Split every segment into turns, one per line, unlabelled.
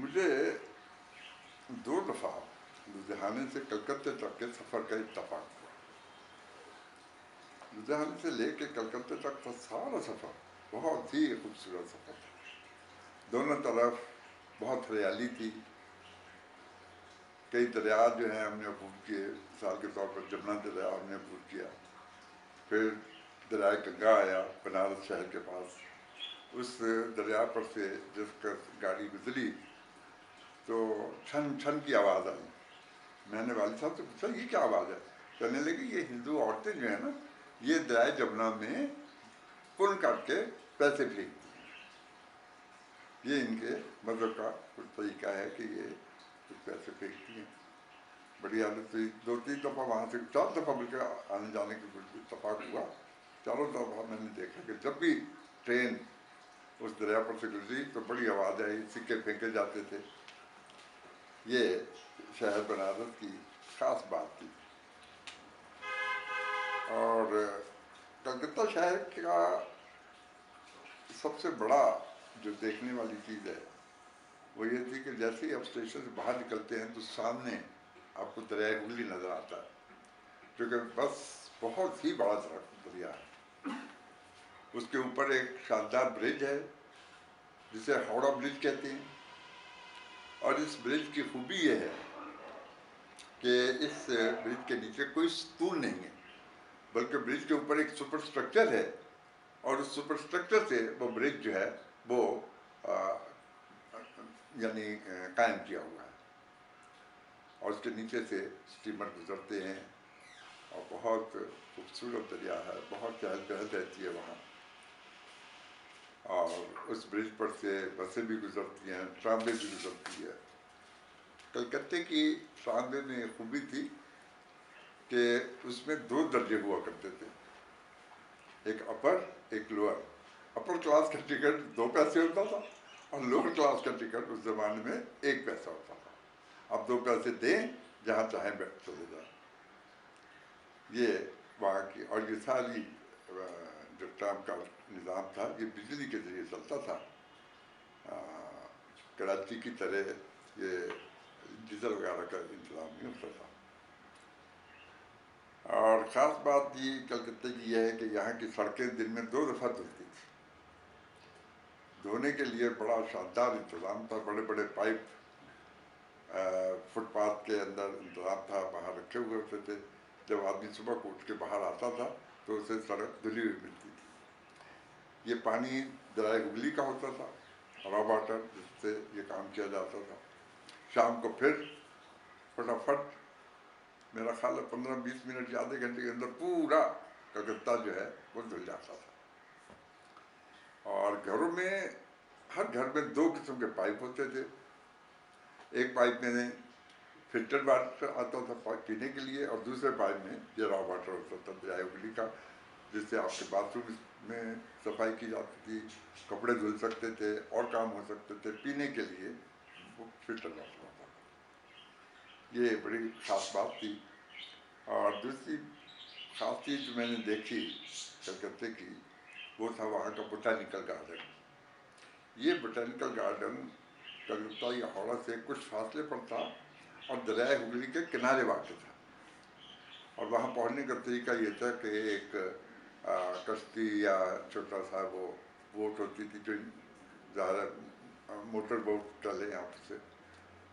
مجھے 2 دفعہ لدھیانے سے کلکتے تک کے سفر کا اتفاق ہوا۔ لدھیانے سے لے کے کلکتے تک کا سارا سفر بہت ہی خوبصورت سفر تھا۔ دونوں طرف بہت ہریالی تھی، کئی دریا جو ہیں ہم نے عبور کیے، مثال کے طور پر جمنا دریا ہم نے عبور کیا، پھر دریائے گنگا آیا بنارس شہر کے پاس، اس دریا پر سے جس کا گاڑی گزری تو چھن چھن کی آواز آئی۔ میں نے والد صاحب سے پوچھا یہ کیا آواز ہے؟ کہنے لگی یہ ہندو عورتیں جو ہیں نا یہ دریائے جمنا میں پن کر کے پیسے پھینکتی ہیں، یہ ان کے مذہب کا کچھ طریقہ ہے کہ یہ کچھ پیسے پھینکتی ہیں۔ بڑی حالت ہوئی، 2-3 دفعہ وہاں سے 4 دفعہ بلکہ آنے جانے کی کچھ اتفاق ہوا۔ چاروں دفعہ میں نے دیکھا کہ جب بھی ٹرین اس دریا پر سے گزری تو بڑی آواز آئی، سکے پھینکے جاتے تھے۔ یہ شہر بنارس کی خاص بات تھی۔ اور کلکتہ شہر کا سب سے بڑا جو دیکھنے والی چیز ہے وہ یہ تھی کہ جیسے ہی آپ اسٹیشن سے باہر نکلتے ہیں تو سامنے آپ کو دریائے ہگلی نظر آتا ہے، جو کہ بس بہت ہی بڑا دریا ہے۔ اس کے اوپر ایک شاندار برج ہے جسے ہاوڑا برج کہتے ہیں، اور اس برج کی خوبی یہ ہے کہ اس برج کے نیچے کوئی ستون نہیں ہے، بلکہ برج کے اوپر ایک سپر اسٹرکچر ہے، اور اس سپر اسٹرکچر سے وہ برج جو ہے وہ یعنی قائم کیا ہوا ہے، اور اس کے نیچے سے اسٹیمر گزرتے ہیں، اور بہت خوبصورت دریا ہے، بہت چہل پہل رہتی ہے وہاں، اور اس برج پر سے بسیں بھی گزرتی ہیں، ٹراموے بھی گزرتی ہے۔ کلکتے کی ٹراموے میں یہ خوبی تھی کہ اس میں 2 درجے ہوا کرتے تھے، ایک اپر ایک لوور۔ اپر کلاس کا ٹکٹ 2 پیسے ہوتا تھا، اور لوور کلاس کا ٹکٹ اس زمانے میں 1 پیسہ ہوتا تھا۔ اب 2 پیسے دیں جہاں چاہیں بیٹھ چلے جائیں۔ یہ وہاں کی، اور یہ ساری جو ٹرام کا نظام تھا یہ بجلی کے ذریعے چلتا تھا، کراچی کی طرح یہ ڈیزل وغیرہ کا انتظام نہیں ہوتا تھا۔ اور خاص بات یہ کلکتے کی یہ ہے کہ یہاں کی سڑکیں دن میں 2 دفعہ دھلتی تھی۔ دھونے کے لیے بڑا شاندار انتظام تھا، بڑے بڑے پائپ فٹ پاتھ کے اندر انتظام تھا، باہر رکھے ہوئے ہوتے تھے۔ جب آدمی صبح کو اٹھ کے باہر آتا تھا تو اسے سڑک دھلی ہوئی ملتی تھی۔ یہ پانی درائے ہگلی کا ہوتا تھا، را واٹر، جس سے یہ کام کیا جاتا تھا۔ شام کو پھر فٹافٹ میرا خیال ہے 15-20 منٹ یا آدھے گھنٹے کے اندر پورا کلکتہ جو ہے وہ دھل جاتا تھا۔ اور گھروں میں، ہر گھر میں 2 قسم کے پائپ ہوتے تھے۔ ایک پائپ میں فلٹر واٹر آتا تھا پینے کے لیے، اور دوسرے پائپ میں یہ را واٹر ہوتا تھا دریا ہگلی کا، جس سے آپ کے باتھ روم میں صفائی کی جاتی تھی، کپڑے دھل سکتے تھے، اور کام ہو سکتے تھے۔ پینے کے لیے وہ فلٹر واٹر ہوتا تھا۔ یہ بڑی خاص بات تھی۔ اور دوسری خاص چیز جو میں نے دیکھی کلکتے کی وہ تھا وہاں کا بوٹینیکل گارڈن۔ یہ بوٹینیکل گارڈن کلکتہ یا ہاوڑا سے کچھ فاصلے پر تھا، اور دریائے ہگلی کے کنارے واقع تھا۔ اور وہاں پہنچنے کا طریقہ یہ تھا کہ ایک کشتی یا چھوٹا سا وہ بوٹ ہوتی تھی جو ظاہر موٹر بوٹ چلے یہاں سے،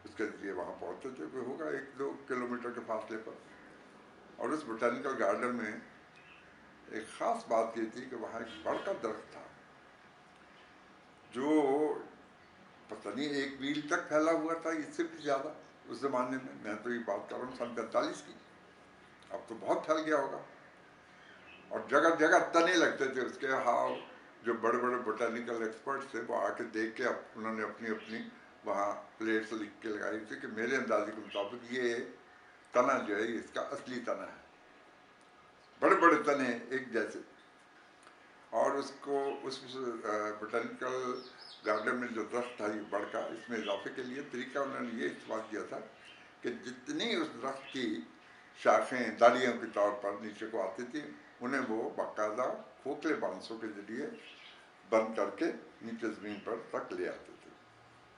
اس کے ذریعے وہاں پہنچتے تھے، کوئی ہوگا 1-2 کلومیٹر کے فاصلے پر۔ اور اس بوٹینیکل گارڈن میں ایک خاص بات یہ تھی کہ وہاں ایک بڑ کا درخت تھا جو پتہ نہیں 1 میل تک پھیلا ہوا تھا، اس سے بھی زیادہ اس زمانے میں۔ میں تو یہ بات کر رہا ہوں سن 45 کی، اب تو بہت پھیل گیا ہوگا۔ اور جگہ جگہ تنے لگتے تھے اس کے۔ ہاؤ جو بڑے بڑے بوٹینیکل ایکسپرٹس تھے وہ آ کے دیکھ کے انہوں نے اپنی اپنی وہاں پلیٹس لکھ کے لگائی تھی کہ میرے اندازے کے مطابق یہ تنا جو ہے اس کا اصلی تنا ہے، بڑے بڑے تنے ایک جیسے۔ اور اس کو اس بوٹینیکل گارڈن میں جو درخت تھا یہ بڑ کا، اس میں اضافے کے لیے طریقہ انہوں نے یہ استعمال کیا تھا کہ جتنی اس درخت کی شاخیں ڈالیوں کے طور پر نیچے کو آتی تھی انہیں وہ باقاعدہ کھوکھلے بانسوں کے ذریعے بند کر کے نیچے زمین پر تک لے آتے تھے۔